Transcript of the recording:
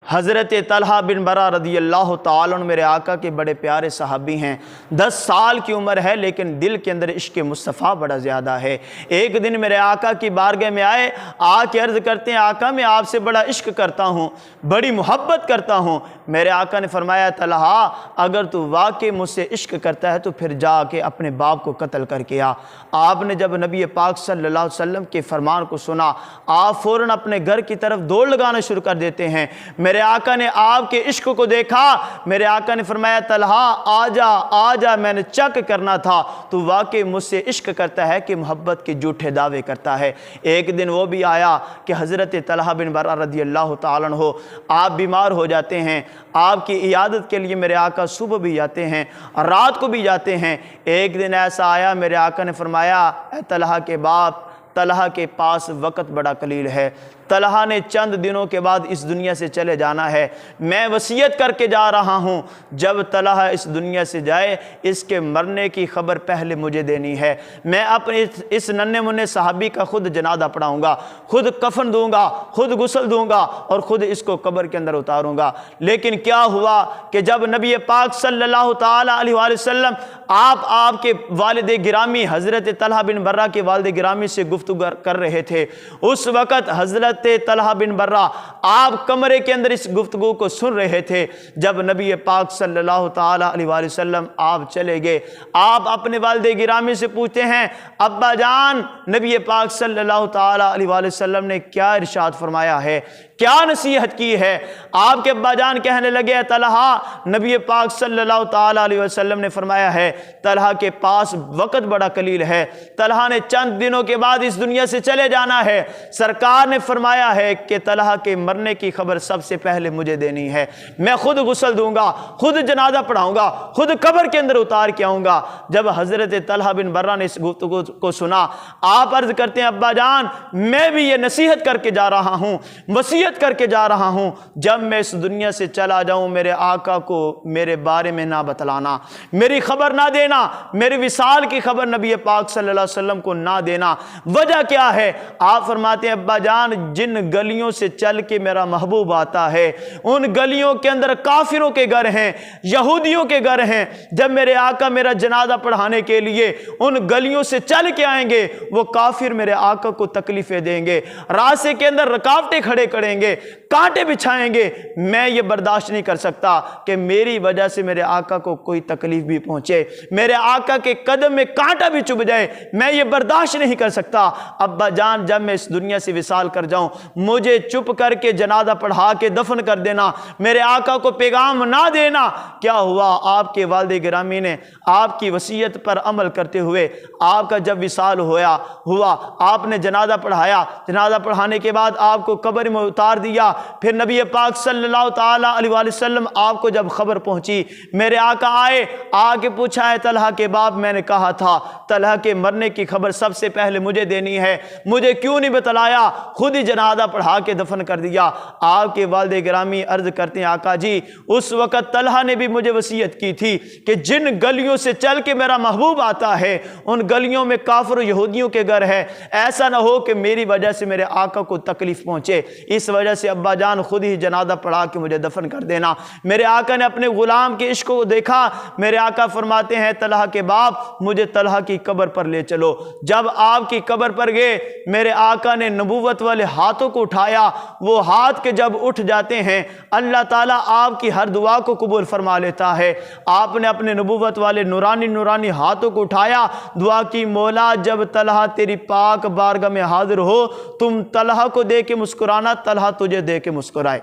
حضرت طلحہ بن برہ رضی اللہ تعالیٰ عنہ میرے آقا کے بڑے پیارے صحابی ہیں۔ 10 سال کی عمر ہے لیکن دل کے اندر عشق مصطفیٰ بڑا زیادہ ہے۔ ایک دن میرے آقا کی بارگاہ میں آئے، آ کے عرض کرتے ہیں آقا میں آپ سے بڑا عشق کرتا ہوں، بڑی محبت کرتا ہوں۔ میرے آقا نے فرمایا طلحہ اگر تو واقعی مجھ سے عشق کرتا ہے تو پھر جا کے اپنے باپ کو قتل کر کے آ۔ آپ نے جب نبی پاک صلی اللہ علیہ وسلم کے فرمان کو سنا، آپ فوراً اپنے گھر کی طرف دوڑ لگانا شروع کر دیتے ہیں۔ میرے آقا نے آپ کے عشق کو دیکھا، میرے آقا نے فرمایا طلحہ آ جا میں نے چیک کرنا تھا تو واقعی مجھ سے عشق کرتا ہے کہ محبت کے جھوٹے دعوے کرتا ہے۔ ایک دن وہ بھی آیا کہ حضرت طلحہ بن برہ رضی اللہ تعالیٰ عنہ آپ بیمار ہو جاتے ہیں، آپ کی عیادت کے لیے میرے آقا صبح بھی جاتے ہیں رات کو بھی جاتے ہیں۔ ایک دن ایسا آیا میرے آقا نے فرمایا اے طلحہ کے باپ، طلحہ کے پاس وقت بڑا قلیل ہے، طلحہ نے چند دنوں کے بعد اس دنیا سے چلے جانا ہے، میں وصیت کر کے جا رہا ہوں جب طلحہ اس دنیا سے جائے اس کے مرنے کی خبر پہلے مجھے دینی ہے۔ میں اپنے اس ننھے منھے صحابی کا خود جنازہ پڑھاؤں گا، خود کفن دوں گا، خود غسل دوں گا اور خود اس کو قبر کے اندر اتاروں گا۔ لیکن کیا ہوا کہ جب نبی پاک صلی اللہ تعالیٰ علیہ وآلہ وسلم آپ کے والد گرامی حضرت طلحہ بن برہ کے والد گرامی سے گفتگو کر رہے تھے، اس وقت حضرت طلحہ بن برہ آپ کمرے کے اندر اس گفتگو کو سن رہے تھے۔ جب نبی پاک صلی اللہ تعالیٰ علیہ وآلہ وسلم آپ چلے گئے، آپ اپنے والد گرامی سے پوچھتے ہیں ابا جان نبی پاک صلی اللہ تعالیٰ علیہ وآلہ وسلم نے کیا ارشاد فرمایا ہے، کیا نصیحت کی ہے؟ آپ کے ابا جان کہنے لگے طلحہ نبی پاک صلی اللہ تعالیٰ علیہ وسلم نے فرمایا ہے طلحہ کے پاس وقت بڑا قلیل ہے، طلحہ نے چند دنوں کے بعد اس دنیا سے چلے جانا ہے، سرکار نے فرمایا ہے کہ طلحہ کے مرنے کی خبر سب سے پہلے مجھے دینی ہے، میں خود غسل دوں گا، خود جنازہ پڑھاؤں گا، خود قبر کے اندر اتار کے آؤں گا۔ جب حضرت طلحہ بن برہ نے اس گفتگو کو سنا، آپ عرض کرتے ہیں ابا جان میں بھی یہ نصیحت کر کے جا رہا ہوں، وصیت کر کے جا رہا ہوں، جب میں اس دنیا سے چلا جاؤں میرے آقا کو میرے بارے میں نہ بتلانا، میری خبر نہ دینا، میری وصال کی خبر نبی پاک صلی اللہ علیہ وسلم کو نہ دینا۔ وجہ کیا ہے؟ آپ فرماتے ہیں ابا جان جن گلیوں سے چل کے میرا محبوب آتا ہے ان گلیوں کے اندر کافروں کے گھر ہیں، یہودیوں کے گھر ہیں، جب میرے آقا میرا جنازہ پڑھانے کے لیے ان گلیوں سے چل کے آئیں گے وہ کافر میرے آقا کو تکلیفیں دیں گے، راستے کے اندر رکاوٹیں کھڑے کریں گے، کانٹے بچھائیں گے، میں یہ برداشت نہیں کر سکتا کہ میری وجہ سے میرے آقا کو کوئی تکلیف بھی پہنچے، میرے آقا کے قدم میں کانٹا بھی چبھ جائے، میں یہ برداشت نہیں کر سکتا۔ ابا جان جب میں اس دنیا سے وصال کر جاؤں مجھے چپ کر کے جنازہ پڑھا کے دفن کر دینا، میرے آقا کو پیغام نہ دینا۔ کیا ہوا؟ آپ کے والد گرامی نے آپ کی وصیت پر عمل کرتے ہوئے آپ کا جب وصال ہوا آپ نے جنازہ پڑھایا، جنازہ پڑھانے کے بعد آپ کو قبر میں اتار دیا، پھر نبی پاک صلی اللہ تعالیٰ علیہ وآلہ وسلم آپ کو جب خبر پہنچی میرے آقا آئے، آ کے پوچھا ہے طلحہ کے باپ میں نے کہا تھا طلحہ کے مرنے کی خبر سب سے پہلے مجھے دینی ہے، مجھے کیوں نہیں بتلایا، خود ہی جنازہ پڑھا کے دفن کر دیا۔ آپ کے والد گرامی عرض کرتے ہیں آقا جی اس وقت طلحہ نے بھی مجھے وصیت کی تھی کہ جن گلیوں سے چل کے میرا محبوب آتا ہے ان گلیوں میں کافر و یہودیوں کے گھر ہے، ایسا نہ ہو کہ میری وجہ سے میرے آقا کو تکلیف پہنچے، اس وجہ سے ابا جان خود ہی جنازہ پڑھا کے مجھے دفن کر دینا۔ میرے آقا نے اپنے غلام کے عشق کو دیکھا، میرے آقا فرماتے ہیں طلحہ کے باپ مجھے طلحہ کی قبر پر لے چلو۔ جب آپ کی قبر پر گئے میرے آقا نے نبوت والے ہاتھوں کو اٹھایا، وہ ہاتھ کے جب اٹھ جاتے ہیں اللہ تعالیٰ آپ کی ہر دعا کو قبول فرما لیتا ہے۔ آپ نے اپنے نبوت والے نورانی ہاتھوں کو اٹھایا، دعا کی مولا جب طلحہ تیری پاک بارگاہ میں حاضر ہو تم طلحہ کو دے کے مسکرانا، طلحہ تجھے دے کے مسکرائے۔